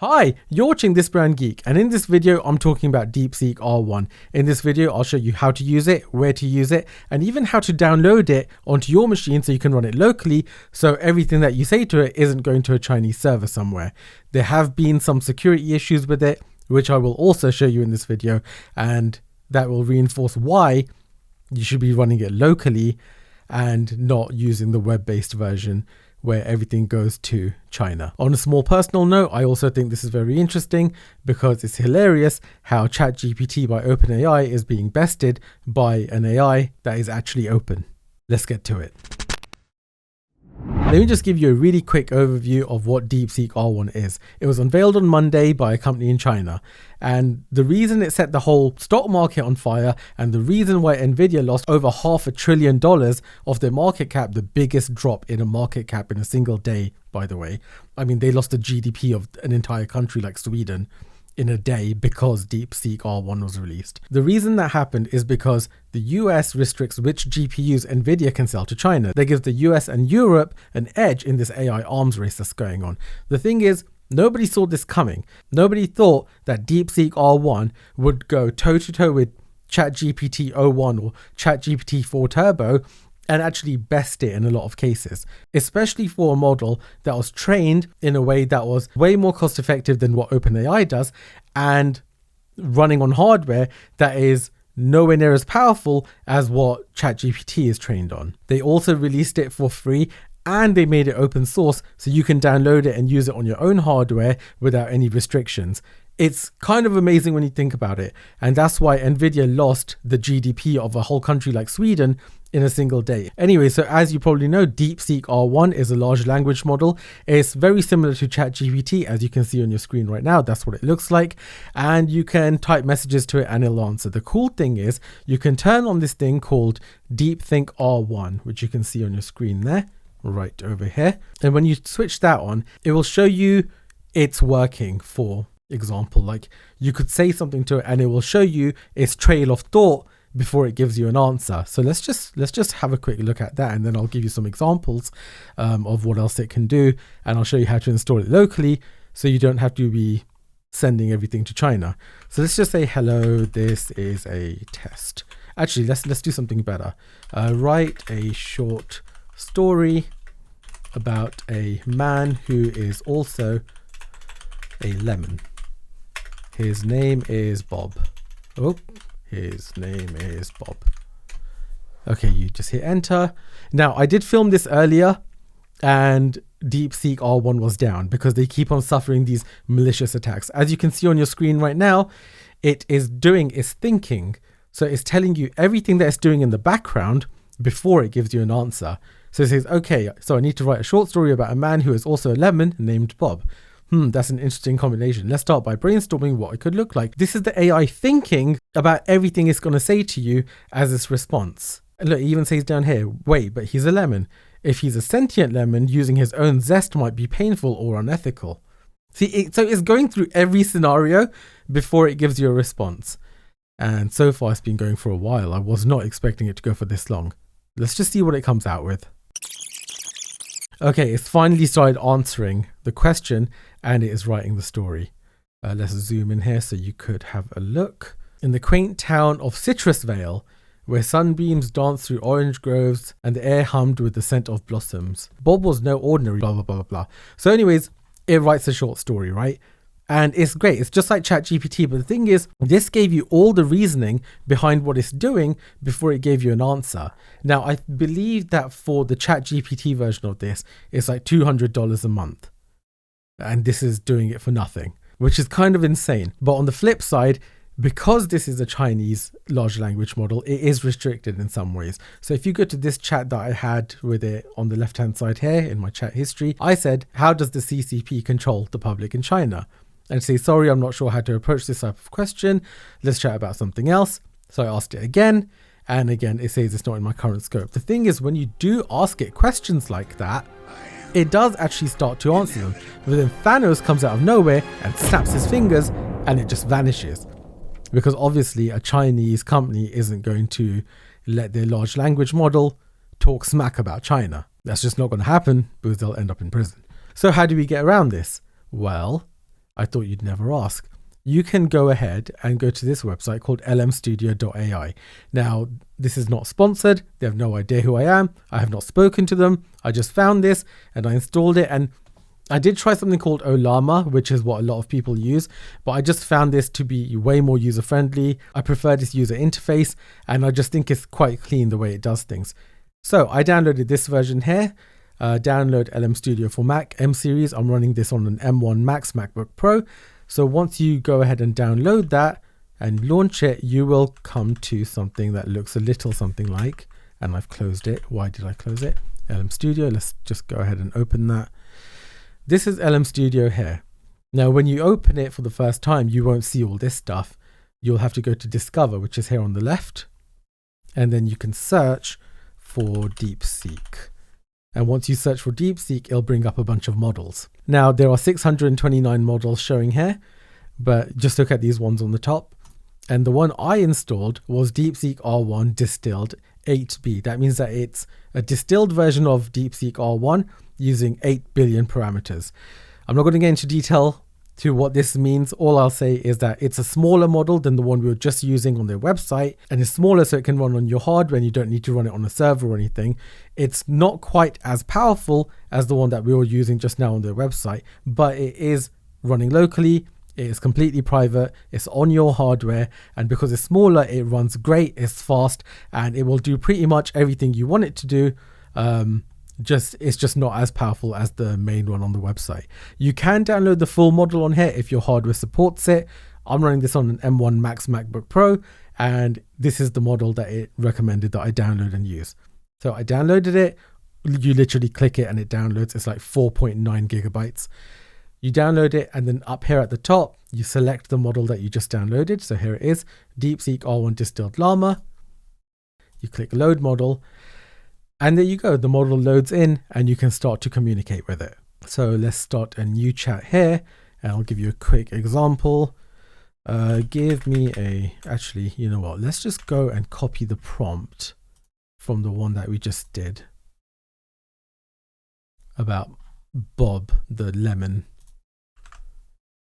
Hi, you're watching This Brand Geek, and in this video I'm talking about DeepSeek R1. In this video I'll show you how to use it, where to use it, and even how to download it onto your machine so you can run it locally, so everything that you say to it isn't going to a Chinese server somewhere. There have been some security issues with it, which I will also show you in this video, and that will reinforce why you should be running it locally and not using the web-based version where everything goes to China. On a small personal note, I also think this is very interesting because it's hilarious how ChatGPT by OpenAI is being bested by an AI that is actually open. Let's get to it. Let me just give you a really quick overview of what DeepSeek R1 is. It was unveiled on Monday by a company in China, and the reason it set the whole stock market on fire and the reason why Nvidia lost over $500 billion of their market cap, the biggest drop in a market cap in a single day, by the way. I mean, they lost the GDP of an entire country like Sweden in a day because DeepSeek R1 was released. The reason that happened is because the US restricts which GPUs Nvidia can sell to China. That gives the US and Europe an edge in this AI arms race that's going on. The thing is, nobody saw this coming. Nobody thought that DeepSeek R1 would go toe-to-toe with ChatGPT O1 or ChatGPT 4 Turbo and actually best it in a lot of cases, especially for a model that was trained in a way that was way more cost effective than what OpenAI does and running on hardware that is nowhere near as powerful as what ChatGPT is trained on. They also released it for free and they made it open source so you can download it and use it on your own hardware without any restrictions. It's kind of amazing when you think about it, and that's why Nvidia lost the GDP of a whole country like Sweden in a single day. Anyway, so as you probably know, DeepSeek R1 is a large language model. It's very similar to ChatGPT, as you can see on your screen right now. That's what it looks like, and you can type messages to it and it'll answer. The cool thing is you can turn on this thing called DeepThink R1, which you can see on your screen there, right over here. And when you switch that on, it will show you it's working. For example, like you could say something to it and it will show you its trail of thought before it gives you an answer. So let's just have a quick look at that, and then I'll give you some examples of what else it can do, and I'll show you how to install it locally so you don't have to be sending everything to China. So let's just say, hello, this is a test. Actually, let's do something better. Write a short story about a man who is also a lemon. His name is Bob. Oh, his name is Bob. Okay, you just hit enter. Now, I did film this earlier and DeepSeek R1 was down because they keep on suffering these malicious attacks. As you can see on your screen right now, it is doing its thinking. So it's telling you everything that it's doing in the background before it gives you an answer. So it says, okay, so I need to write a short story about a man who is also a lemon named Bob. That's an interesting combination. Let's start by brainstorming what it could look like. This is the AI thinking about everything it's going to say to you as its response. And look, it even says down here, wait, but he's a lemon. If he's a sentient lemon, using his own zest might be painful or unethical. See, so it's going through every scenario before it gives you a response. And so far it's been going for a while. I was not expecting it to go for this long. Let's just see what it comes out with. Okay, it's finally started answering the question and it is writing the story. Let's zoom in here so you could have a look. In the quaint town of Citrusvale, where sunbeams danced through orange groves and the air hummed with the scent of blossoms, Bob was no ordinary blah, blah, blah, blah. So anyways, it writes a short story, right? And it's great. It's just like ChatGPT. But the thing is, this gave you all the reasoning behind what it's doing before it gave you an answer. Now, I believe that for the ChatGPT version of this, it's like $200 a month. And this is doing it for nothing, which is kind of insane. But on the flip side, because this is a Chinese large language model, it is restricted in some ways. So if you go to this chat that I had with it on the left-hand side here in my chat history, I said, how does the CCP control the public in China? And say, sorry, I'm not sure how to approach this type of question. Let's chat about something else. So I asked it again, and again, it says it's not in my current scope. The thing is, when you do ask it questions like that, it does actually start to answer them. But then Thanos comes out of nowhere and snaps his fingers, and it just vanishes. Because obviously a Chinese company isn't going to let their large language model talk smack about China. That's just not going to happen because they'll end up in prison. So how do we get around this? Well, I thought you'd never ask. You can go ahead and go to this website called lmstudio.ai. Now, this is not sponsored. They have no idea who I am. I have not spoken to them. I just found this and I installed it. And I did try something called Ollama, which is what a lot of people use, but I just found this to be way more user-friendly. I prefer this user interface, and I just think it's quite clean the way it does things. So I downloaded this version here. Download LM Studio for Mac M series. I'm running this on an M1 Max MacBook Pro. So once you go ahead and download that and launch it, you will come to something that looks a little something like, and I've closed it. Why did I close it? LM Studio. Let's just go ahead and open that. This is LM Studio here. Now, when you open it for the first time, you won't see all this stuff. You'll have to go to Discover, which is here on the left, and then you can search for DeepSeek. And once you search for DeepSeek, it'll bring up a bunch of models. Now, there are 629 models showing here, but just look at these ones on the top. And the one I installed was DeepSeek R1 Distilled 8B. That means that it's a distilled version of DeepSeek R1 using 8 billion parameters. I'm not going to get into detail to what this means. All I'll say is that it's a smaller model than the one we were just using on their website, and it's smaller so it can run on your hardware and you don't need to run it on a server or anything. It's not quite as powerful as the one that we were using just now on their website, but it is running locally. It is completely private. It's on your hardware, and because it's smaller, it runs great, it's fast, and it will do pretty much everything you want it to do. It's just not as powerful as the main one on the website. You can download the full model on here if your hardware supports it. I'm running this on an M1 Max MacBook Pro, and this is the model that it recommended that I download and use. So I downloaded it. You literally click it and it downloads. It's like 4.9 gigabytes. You download it, and then up here at the top, you select the model that you just downloaded. So here it is, DeepSeek R1 Distilled Llama. You click Load Model. And there you go, the model loads in and you can start to communicate with it. So let's start a new chat here, and I'll give you a quick example. Give me actually, you know what, let's just go and copy the prompt from the one that we just did about Bob the lemon.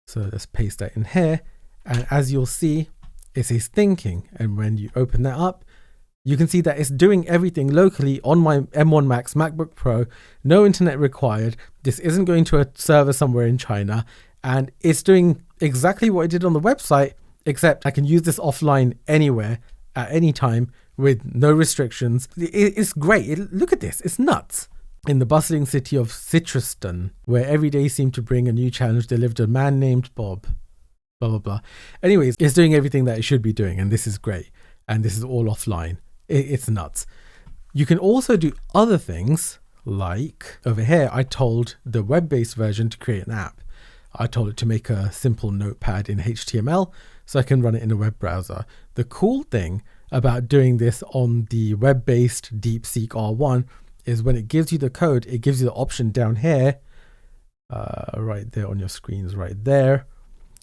So let's paste that in here. And as you'll see, it says thinking. And when you open that up, you can see that it's doing everything locally on my M1 Max MacBook Pro, no internet required. This isn't going to a server somewhere in China, and it's doing exactly what it did on the website, except I can use this offline anywhere at any time with no restrictions. It's great. Look at this. It's nuts. In the bustling city of Citriston, where every day seemed to bring a new challenge, there lived a man named Bob. Blah, blah, blah. Anyways, it's doing everything that it should be doing, and this is great. And this is all offline. It's nuts. You can also do other things, like over here, I told the web-based version to create an app. I told it to make a simple notepad in HTML so I can run it in a web browser. The cool thing about doing this on the web-based DeepSeek R1 is when it gives you the code, it gives you the option down here, right there on your screens, right there,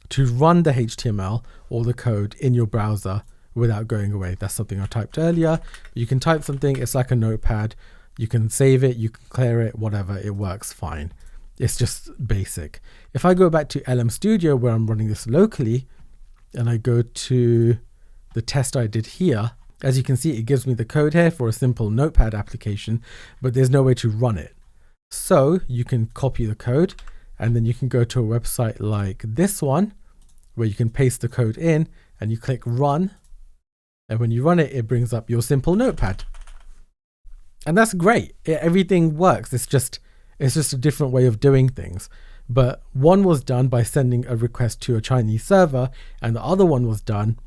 to run the HTML or the code in your browser without going away. That's something I typed earlier. You can type something, it's like a notepad. You can save it, you can clear it, whatever, it works fine. It's just basic. If I go back to LM Studio where I'm running this locally, and I go to the test I did here, as you can see, it gives me the code here for a simple notepad application, but there's no way to run it. So you can copy the code, and then you can go to a website like this one, where you can paste the code in, and you click run. And when you run it, it brings up your simple notepad. And that's great. Everything works. It's just a different way of doing things. But one was done by sending a request to a Chinese server, and the other one was done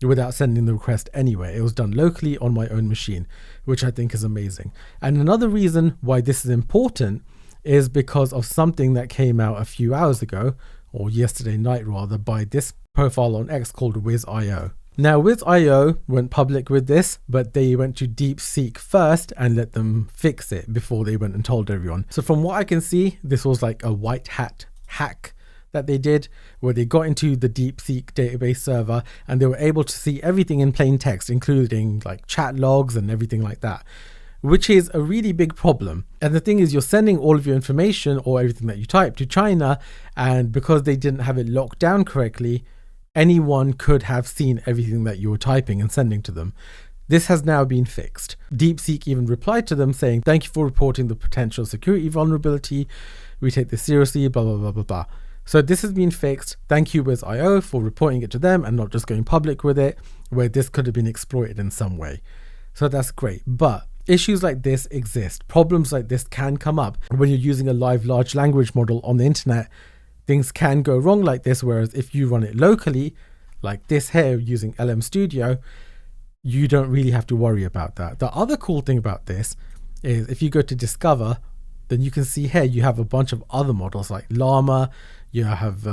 without sending the request anywhere. It was done locally on my own machine, which I think is amazing. And another reason why this is important is because of something that came out a few hours ago, or yesterday night rather, by this profile on X called Wiz.io. Now, Wiz.io went public with this, but they went to DeepSeek first and let them fix it before they went and told everyone. So from what I can see, this was like a white hat hack that they did, where they got into the DeepSeek database server and they were able to see everything in plain text, including like chat logs and everything like that, which is a really big problem. And the thing is, you're sending all of your information or everything that you type to China, and because they didn't have it locked down correctly, anyone could have seen everything that you were typing and sending to them. This has now been fixed. DeepSeek even replied to them saying, "Thank you for reporting the potential security vulnerability. We take this seriously, blah, blah, blah, blah, blah." So this has been fixed. Thank you, Wiz.io, for reporting it to them and not just going public with it, where this could have been exploited in some way. So that's great. But issues like this exist. Problems like this can come up when you're using a live large language model on the internet. Things can go wrong like this, whereas if you run it locally, like this here using LM Studio, you don't really have to worry about that. The other cool thing about this is if you go to Discover, then you can see here you have a bunch of other models like Llama, you have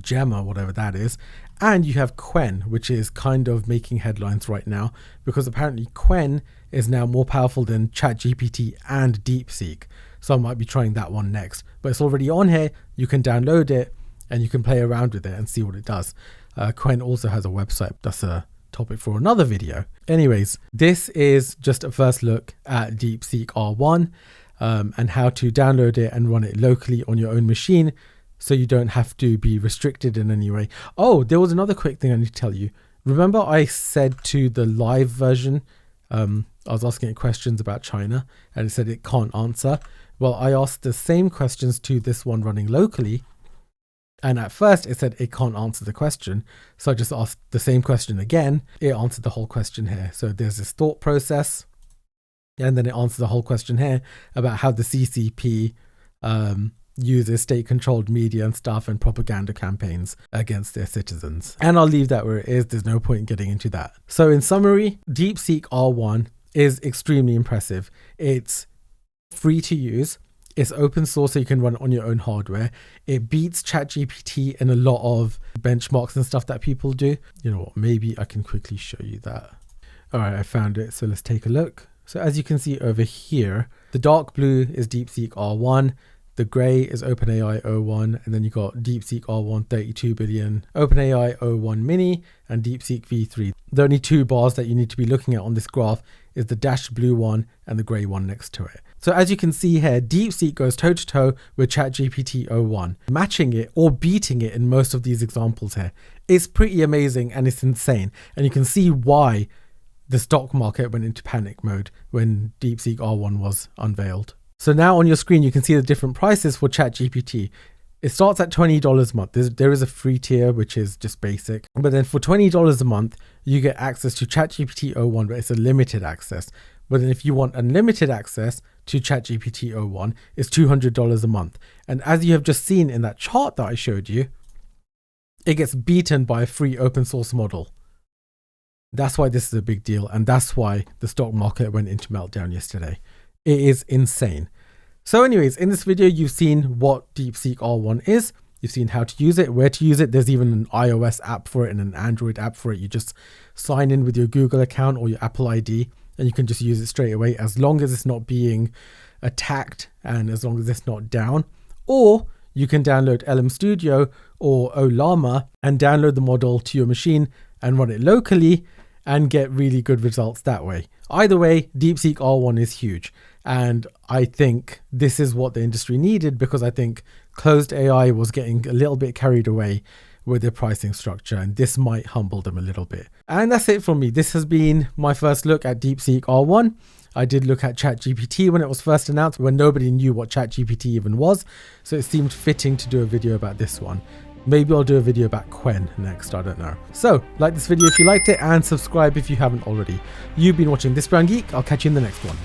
Gemma, whatever that is, and you have Qwen, which is kind of making headlines right now because apparently Qwen is now more powerful than ChatGPT and DeepSeek. So I might be trying that one next, but it's already on here. You can download it and you can play around with it and see what it does. Qwen also has a website. That's a topic for another video. Anyways, this is just a first look at DeepSeek R1 and how to download it and run it locally on your own machine so you don't have to be restricted in any way. Oh, there was another quick thing I need to tell you. Remember I said to the live version, I was asking it questions about China and it said it can't answer. Well, I asked the same questions to this one running locally, and at first it said it can't answer the question. So I just asked the same question again. It answered the whole question here. So there's this thought process, and then it answers the whole question here about how the CCP uses state-controlled media and stuff and propaganda campaigns against their citizens. And I'll leave that where it is. There's no point in getting into that. So in summary, DeepSeek R1 is extremely impressive. It's free to use. It's open source, so you can run it on your own hardware. It beats ChatGPT in a lot of benchmarks and stuff that people do. You know what, maybe I can quickly show you that. All right, I found it. So let's take a look. So as you can see over here, the dark blue is DeepSeek R1. The gray is OpenAI O1, and then you got DeepSeek R1 32 billion, OpenAI O1 mini, and DeepSeek V3. The only two bars that you need to be looking at on this graph is the dashed blue one and the gray one next to it. So as you can see here, DeepSeek goes toe to toe with ChatGPT O1, matching it or beating it in most of these examples here. It's pretty amazing and it's insane. And you can see why the stock market went into panic mode when DeepSeek R1 was unveiled. So now on your screen, you can see the different prices for ChatGPT. It starts at $20 a month. There is a free tier, which is just basic. But then for $20 a month, you get access to ChatGPT O1, but it's a limited access. But then if you want unlimited access to ChatGPT O1, it's $200 a month. And as you have just seen in that chart that I showed you, it gets beaten by a free open source model. That's why this is a big deal. And that's why the stock market went into meltdown yesterday. It is insane. So anyways, in this video, you've seen what DeepSeek R1 is. You've seen how to use it, where to use it. There's even an iOS app for it and an Android app for it. You just sign in with your Google account or your Apple ID and you can just use it straight away as long as it's not being attacked and as long as it's not down. Or you can download LM Studio or Ollama and download the model to your machine and run it locally and get really good results that way. Either way, DeepSeek R1 is huge. And I think this is what the industry needed because I think closed AI was getting a little bit carried away with their pricing structure, and this might humble them a little bit. And that's it from me. This has been my first look at DeepSeek R1. I did look at ChatGPT when it was first announced, when nobody knew what ChatGPT even was. So it seemed fitting to do a video about this one. Maybe I'll do a video about Qwen next, I don't know. So, like this video if you liked it and subscribe if you haven't already. You've been watching This Brown Geek. I'll catch you in the next one.